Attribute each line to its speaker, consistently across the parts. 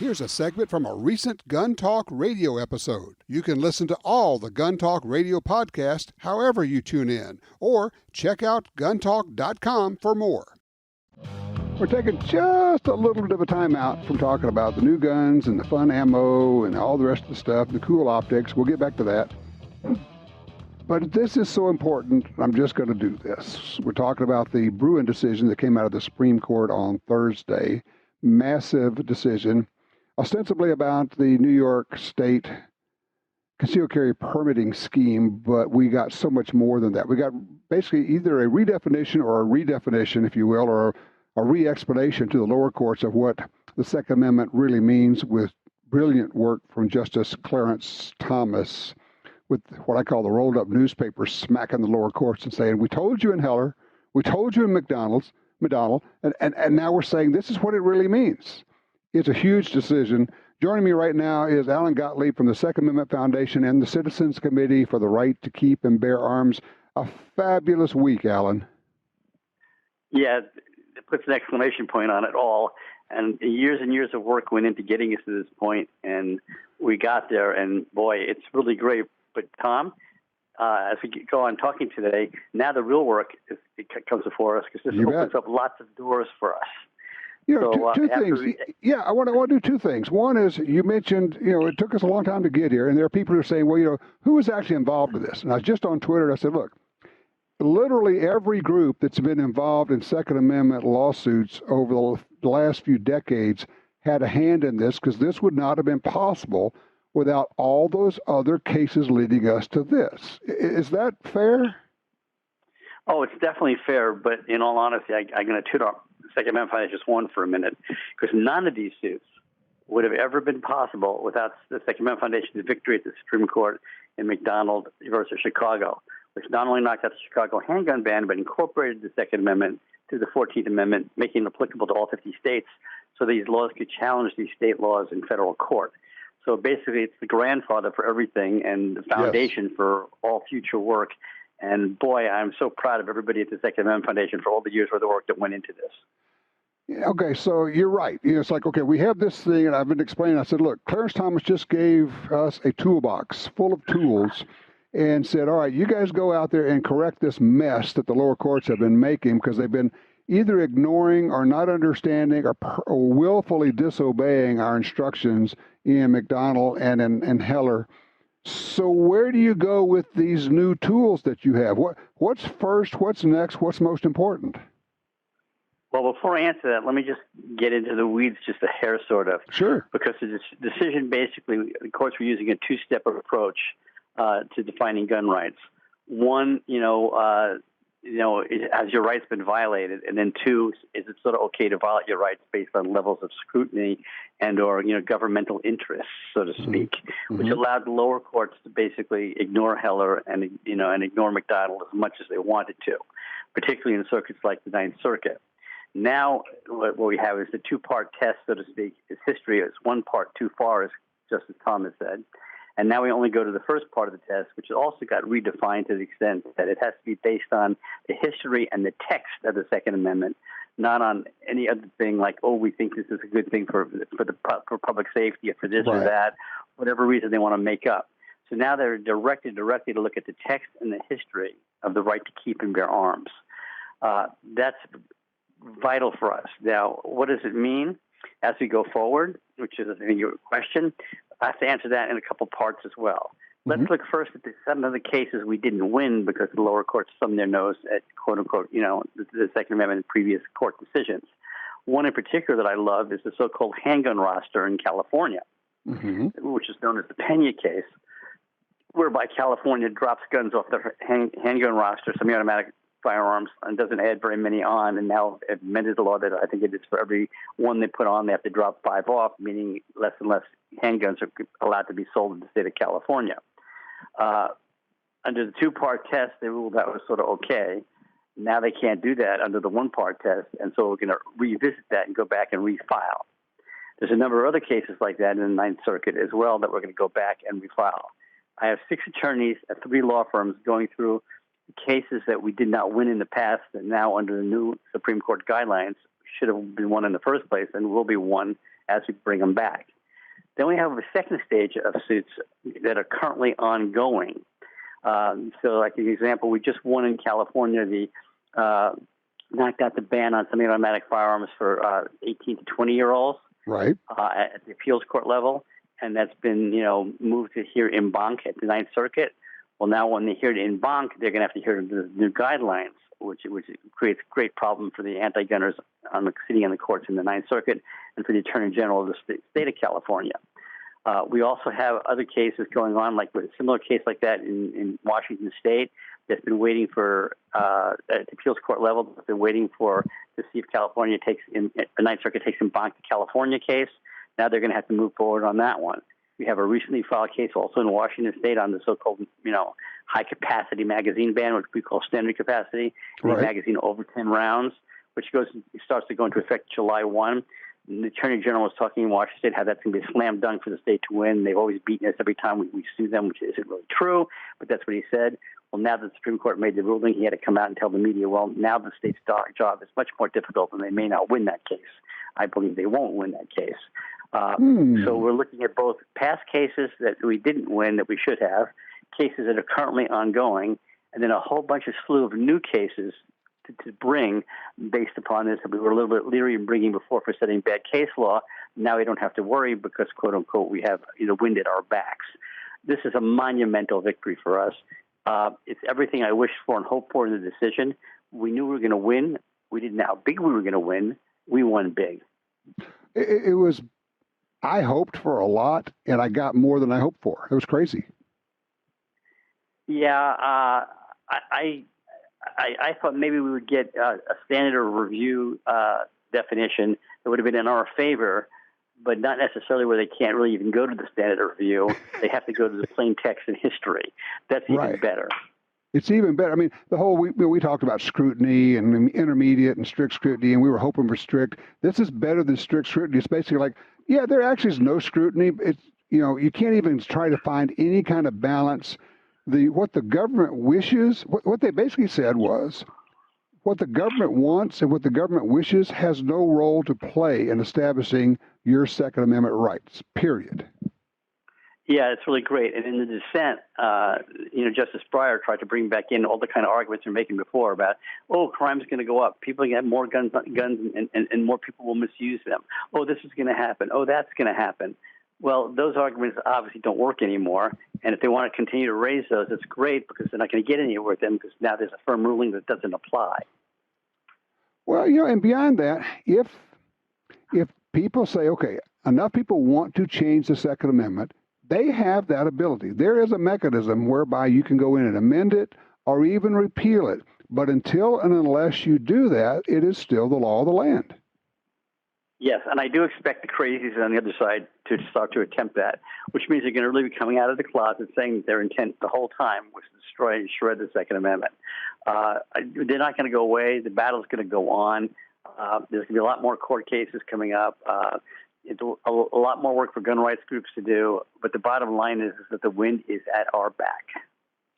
Speaker 1: Here's a segment from a recent Gun Talk radio episode. You can listen to all the Gun Talk radio podcasts however you tune in, or check out guntalk.com for more. We're taking just a little bit of a time out from talking about the new guns and the fun ammo and all the rest of the stuff, the cool optics. We'll get back to that. But this is so important, I'm just going to do this. We're talking about the Bruen decision that came out of the Supreme Court on Thursday. Massive decision, ostensibly about the New York State concealed carry permitting scheme, but we got so much more than that. We got basically either a redefinition or a redefinition, if you will, or a re-explanation to the lower courts of what the Second Amendment really means, with brilliant work from Justice Clarence Thomas, with what I call the rolled-up newspaper smacking the lower courts and saying, we told you in Heller, we told you in McDonald, and now we're saying this is what it really means. It's a huge decision. Joining me right now is Alan Gottlieb from the Second Amendment Foundation and the Citizens Committee for the Right to Keep and Bear Arms. A fabulous week, Alan.
Speaker 2: Yeah, it puts an exclamation point on it all. And years of work went into getting us to this point, and we got there. And boy, it's really great. But Tom, as we go on talking today, now the real work comes before us, because this opens up lots of doors for us.
Speaker 1: You know, two things. I want to do two things. One is, you mentioned, it took us a long time to get here, and there are people who are saying, well, who was actually involved in this? And I was just on Twitter, and I said, look, literally every group that's been involved in Second Amendment lawsuits over the last few decades had a hand in this, because this would not have been possible without all those other cases leading us to this. Is that fair?
Speaker 2: Oh, it's definitely fair, but in all honesty, I'm going to toot our Second Amendment Foundation just one for a minute, because none of these suits would have ever been possible without the Second Amendment Foundation's victory at the Supreme Court in McDonald versus Chicago, which not only knocked out the Chicago handgun ban, but incorporated the Second Amendment to the 14th Amendment, making it applicable to all 50 states, so these laws could challenge these state laws in federal court. So basically, it's the grandfather for everything and the foundation for all future work. And boy, I'm so proud of everybody at the Second Amendment Foundation for all the years worth of work that went into this.
Speaker 1: Yeah, okay, so you're right. It's like, okay, we have this thing, and I've been explaining. I said, look, Clarence Thomas just gave us a toolbox full of tools and said, all right, you guys go out there and correct this mess that the lower courts have been making, because they've been either ignoring or not understanding or willfully disobeying our instructions in McDonald and in Heller. So where do you go with these new tools that you have? What's first? What's next? What's most important?
Speaker 2: Well, before I answer that, let me just get into the weeds just a hair, sort of.
Speaker 1: Sure.
Speaker 2: Because the decision, basically, the courts were using a two-step approach to defining gun rights. One, has your rights been violated? And then two, is it sort of okay to violate your rights based on levels of scrutiny and or, governmental interests, so to speak, which allowed the lower courts to basically ignore Heller and ignore McDonald as much as they wanted to, particularly in circuits like the Ninth Circuit. Now what we have is the two-part test, so to speak. It's history. It's one part too far, as Justice Thomas said. And now we only go to the first part of the test, which also got redefined to the extent that it has to be based on the history and the text of the Second Amendment, not on any other thing like, oh, we think this is a good thing for public safety or for this or that, whatever reason they want to make up. So now they're directed directly to look at the text and the history of the right to keep and bear arms. That's vital for us. Now, what does it mean as we go forward, which is, I think, your question? I have to answer that in a couple parts as well. Let's look first at some of the cases we didn't win because the lower courts thumbed their nose at, quote unquote, the Second Amendment and previous court decisions. One in particular that I love is the so-called handgun roster in California, which is known as the Pena case, whereby California drops guns off their handgun roster, semi-automatic firearms, and doesn't add very many on, and now amended the law that I think it is for every one they put on, they have to drop 5 off, meaning less and less handguns are allowed to be sold in the state of California. Under the two-part test, they ruled that was sort of okay. Now they can't do that under the one-part test, and so we're going to revisit that and go back and refile. There's a number of other cases like that in the Ninth Circuit as well that we're going to go back and refile. I have 6 attorneys at 3 law firms going through cases that we did not win in the past that now under the new Supreme Court guidelines should have been won in the first place and will be won as we bring them back. Then we have a second stage of suits that are currently ongoing. So, like an example, we just won in California knocked out the ban on semi-automatic firearms for 18 to 20-year-olds.
Speaker 1: Right.
Speaker 2: At the appeals court level, and that's been, moved to here in banc at the Ninth Circuit. Well, now when they hear it in banc, they're going to have to hear the new guidelines, which creates a great problem for the anti-gunners sitting in the courts in the Ninth Circuit and for the Attorney General of the state of California. We also have other cases going on, like a similar case like that in Washington State that's been waiting for, at the appeals court level, they're waiting to see if California the Ninth Circuit takes in banc the California case. Now they're going to have to move forward on that one. We have a recently filed case also in Washington State on the so-called, high-capacity magazine ban, which we call standard capacity,
Speaker 1: right.
Speaker 2: magazine over 10 rounds, which starts to go into effect July 1. And the Attorney General was talking in Washington State how that's going to be a slam dunk for the state to win. They've always beaten us every time we sue them, which isn't really true, but that's what he said. Well, now that the Supreme Court made the ruling, he had to come out and tell the media, well, now the state's job is much more difficult and they may not win that case. I believe they won't win that case. So we're looking at both past cases that we didn't win that we should have, cases that are currently ongoing, and then a whole bunch of slew of new cases to bring based upon this that we were a little bit leery in bringing before for setting bad case law. Now we don't have to worry because, quote unquote, we have wind at our backs. This is a monumental victory for us. It's everything I wished for and hoped for in the decision. We knew we were going to win. We didn't know how big we were going to win. We won big.
Speaker 1: It was, I hoped for a lot, and I got more than I hoped for. It was crazy.
Speaker 2: Yeah, I thought maybe we would get a standard of review definition that would have been in our favor, but not necessarily where they can't really even go to the standard of review. They have to go to the plain text and history. That's even better. It's
Speaker 1: even better. I mean, the whole, we talked about scrutiny and intermediate and strict scrutiny, and we were hoping for strict. This is better than strict scrutiny. It's basically like, yeah, there actually is no scrutiny. It's, you can't even try to find any kind of balance. What the government wishes, what they basically said was, what the government wants and what the government wishes has no role to play in establishing your Second Amendment rights, period.
Speaker 2: Yeah, it's really great. And in the dissent, Justice Breyer tried to bring back in all the kind of arguments we were making before about, crime's going to go up. People are going to have more guns and more people will misuse them. This is going to happen. That's going to happen. Well, those arguments obviously don't work anymore. And if they want to continue to raise those, it's great because they're not going to get anywhere with them because now there's a firm ruling that doesn't apply.
Speaker 1: Well, and beyond that, if people say, okay, enough people want to change the Second Amendment, they have that ability. There is a mechanism whereby you can go in and amend it or even repeal it. But until and unless you do that, it is still the law of the land.
Speaker 2: Yes, and I do expect the crazies on the other side to start to attempt that, which means they're going to really be coming out of the closet saying their intent the whole time was to destroy and shred the Second Amendment. They're not going to go away. The battle's going to go on. There's going to be a lot more court cases coming up. It's a lot more work for gun rights groups to do, but the bottom line is that the wind is at our back.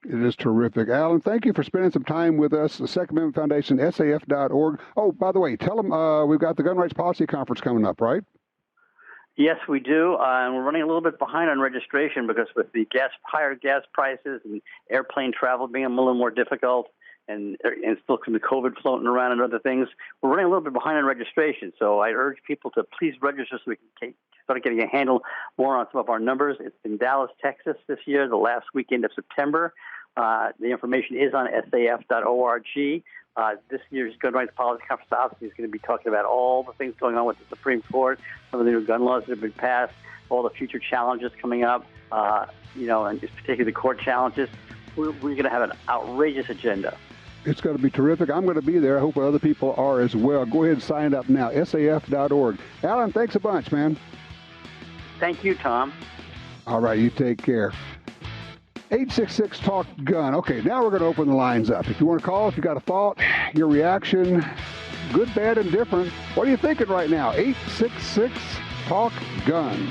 Speaker 1: It is terrific. Alan, thank you for spending some time with us. The Second Amendment Foundation, SAF.org. Oh, by the way, tell them we've got the Gun Rights Policy Conference coming up, right?
Speaker 2: Yes, we do. And we're running a little bit behind on registration because with the higher gas prices and airplane travel being a little more difficult and still the COVID floating around and other things, we're running a little bit behind on registration. So I urge people to please register so we can start getting a handle more on some of our numbers. It's in Dallas, Texas this year, the last weekend of September. The information is on saf.org. This year's Gun Rights Policy Conference obviously is going to be talking about all the things going on with the Supreme Court, some of the new gun laws that have been passed, all the future challenges coming up, and particularly the court challenges. We're going to have an outrageous agenda.
Speaker 1: It's going to be terrific. I'm going to be there. I hope other people are as well. Go ahead and sign up now, saf.org. Alan, thanks a bunch, man.
Speaker 2: Thank you, Tom.
Speaker 1: All right, you take care. 866-TALK-GUN. Okay, now we're going to open the lines up. If you want to call, if you got a thought, your reaction, good, bad, and different, what are you thinking right now? 866-TALK-GUN.